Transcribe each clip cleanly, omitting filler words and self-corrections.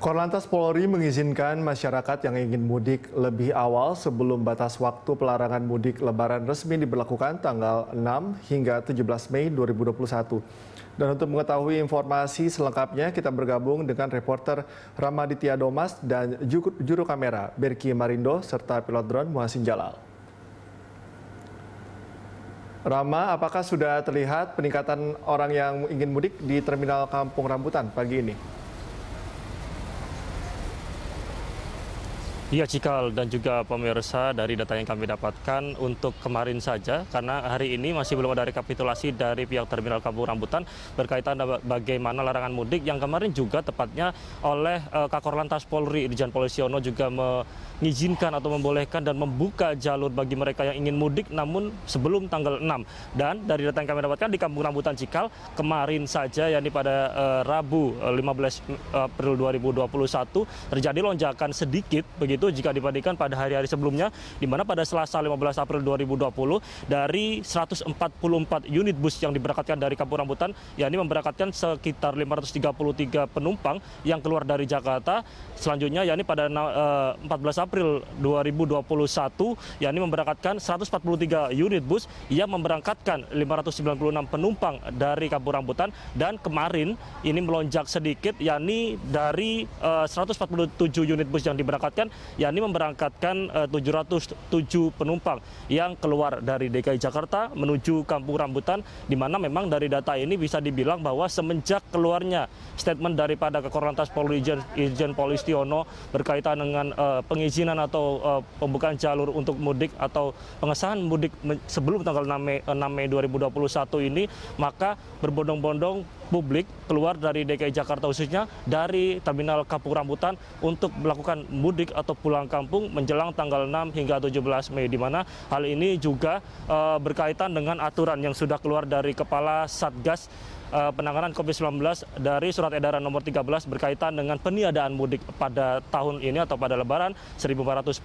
Korlantas Polri mengizinkan masyarakat yang ingin mudik lebih awal sebelum batas waktu pelarangan mudik Lebaran resmi diberlakukan tanggal 6 hingga 17 Mei 2021. Dan untuk mengetahui informasi selengkapnya, kita bergabung dengan reporter Ramaditya Domas dan juru kamera Berki Marindo serta pilot drone Muhasin Jalal. Rama, apakah sudah terlihat peningkatan orang yang ingin mudik di Terminal Kampung Rambutan pagi ini? Iya Cikal dan juga pemirsa, dari data yang kami dapatkan untuk kemarin saja, karena hari ini masih belum ada rekapitulasi dari pihak Terminal Kampung Rambutan berkaitan bagaimana larangan mudik yang kemarin juga tepatnya oleh Kakor Lantas Polri Irjen Polisi Yono juga mengizinkan atau membolehkan dan membuka jalur bagi mereka yang ingin mudik namun sebelum tanggal 6. Dan dari data yang kami dapatkan di Kampung Rambutan Cikal kemarin saja, yakni pada Rabu 15 April 2021 terjadi lonjakan sedikit begitu jika dibandingkan pada hari-hari sebelumnya, di mana pada Selasa 15 April 2020 dari 144 unit bus yang diberangkatkan dari Kampung Rambutan, yakni memberangkatkan sekitar 533 penumpang yang keluar dari Jakarta. Selanjutnya yakni pada 14 April 2021 yakni memberangkatkan 143 unit bus yang memberangkatkan 596 penumpang dari Kampung Rambutan, dan kemarin ini melonjak sedikit yakni dari 147 unit bus yang diberangkatkan yakni memberangkatkan 707 penumpang yang keluar dari DKI Jakarta menuju Kampung Rambutan, di mana memang dari data ini bisa dibilang bahwa semenjak keluarnya statement daripada Kakor Lantas Polri Irjen Polisi Yono berkaitan dengan pengizinan atau pembukaan jalur untuk mudik atau pengesahan mudik sebelum tanggal 6 Mei 2021 ini, maka berbondong-bondong publik keluar dari DKI Jakarta khususnya dari Terminal Kampung Rambutan untuk melakukan mudik atau pulang kampung menjelang tanggal 6 hingga 17 Mei, di mana hal ini juga berkaitan dengan aturan yang sudah keluar dari Kepala Satgas Penanganan COVID-19 dari Surat Edaran Nomor 13 berkaitan dengan peniadaan mudik pada tahun ini atau pada Lebaran 1442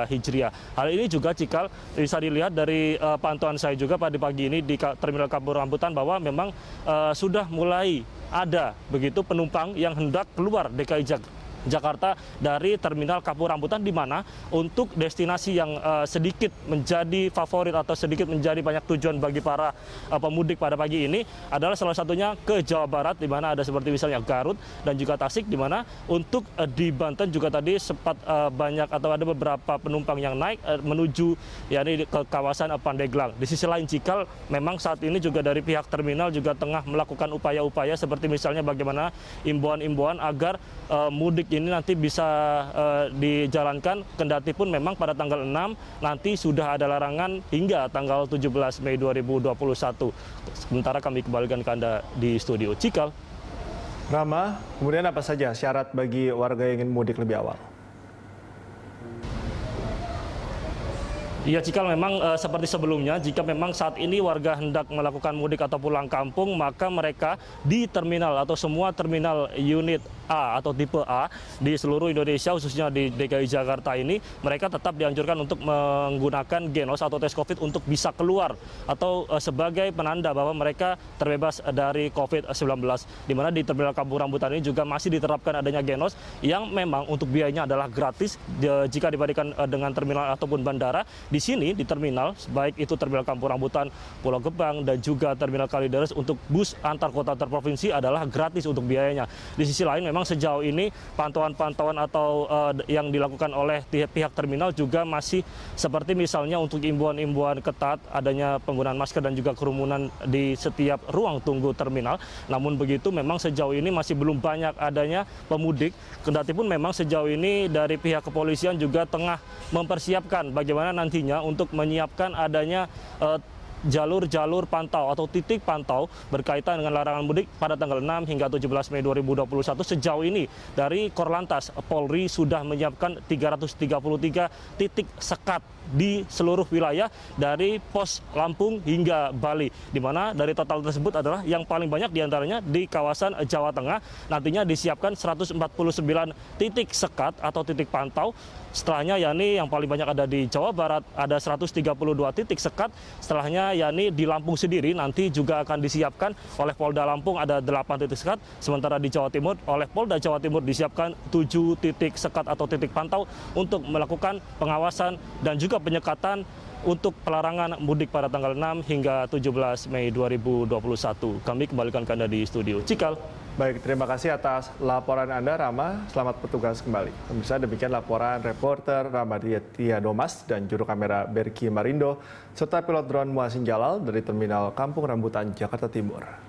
Hijriah. Hal ini juga Cikal bisa dilihat dari pantauan saya juga pada pagi ini di Terminal Kampung Rambutan bahwa memang sudah mulai ada begitu penumpang yang hendak keluar DKI Jakarta dari Terminal Kampung Rambutan, di mana untuk destinasi yang sedikit menjadi favorit atau sedikit menjadi banyak tujuan bagi para pemudik pada pagi ini adalah salah satunya ke Jawa Barat, di mana ada seperti misalnya Garut dan juga Tasik, di mana untuk di Banten juga tadi sempat banyak atau ada beberapa penumpang yang naik menuju yakni ke kawasan Pandeglang. Di sisi lain Cikal, memang saat ini juga dari pihak terminal juga tengah melakukan upaya-upaya seperti misalnya bagaimana imbauan-imbauan agar mudik ini nanti bisa dijalankan, kendati pun memang pada tanggal 6 nanti sudah ada larangan hingga tanggal 17 Mei 2021. Sementara kami kembalikan ke Anda di studio. Cikal. Rama, kemudian apa saja syarat bagi warga yang ingin mudik lebih awal? Ya Cikal, memang seperti sebelumnya, jika memang saat ini warga hendak melakukan mudik atau pulang kampung, maka mereka di terminal atau semua terminal unit A atau tipe A di seluruh Indonesia khususnya di DKI Jakarta ini, mereka tetap dianjurkan untuk menggunakan genos atau tes COVID untuk bisa keluar atau sebagai penanda bahwa mereka terbebas dari COVID-19. Di mana di Terminal Kampung Rambutan ini juga masih diterapkan adanya genos yang memang untuk biayanya adalah gratis jika dibandingkan dengan terminal ataupun bandara. Di sini di terminal, baik itu Terminal Kampung Rambutan, Pulau Gebang dan juga Terminal Kalideres, untuk bus antar kota antar provinsi adalah gratis untuk biayanya. Di sisi lain memang sejauh ini pantauan-pantauan atau yang dilakukan oleh pihak terminal juga masih seperti misalnya untuk imbauan-imbauan ketat adanya penggunaan masker dan juga kerumunan di setiap ruang tunggu terminal. Namun begitu memang sejauh ini masih belum banyak adanya pemudik, kendati pun memang sejauh ini dari pihak kepolisian juga tengah mempersiapkan bagaimana nantinya untuk menyiapkan adanya jalur-jalur pantau atau titik pantau berkaitan dengan larangan mudik pada tanggal 6 hingga 17 Mei 2021. Sejauh ini dari Korlantas Polri sudah menyiapkan 333 titik sekat di seluruh wilayah dari pos Lampung hingga Bali, di mana dari total tersebut adalah yang paling banyak diantaranya di kawasan Jawa Tengah. Nantinya disiapkan 149 titik sekat atau titik pantau. Setelahnya yakni yang paling banyak ada di Jawa Barat, ada 132 titik sekat. Setelahnya lainnya, yakni di Lampung sendiri nanti juga akan disiapkan oleh Polda Lampung ada 8 titik sekat, sementara di Jawa Timur oleh Polda Jawa Timur disiapkan 7 titik sekat atau titik pantau untuk melakukan pengawasan dan juga penyekatan untuk pelarangan mudik pada tanggal 6 hingga 17 Mei 2021. Kami kembalikan ke Anda di studio. Cikal. Baik, terima kasih atas laporan Anda, Rama. Selamat bertugas kembali. Pemirsa, demikian laporan reporter Ramaditya Domas dan juru kamera Berki Marindo, serta pilot drone Muasin Jalal dari Terminal Kampung Rambutan, Jakarta Timur.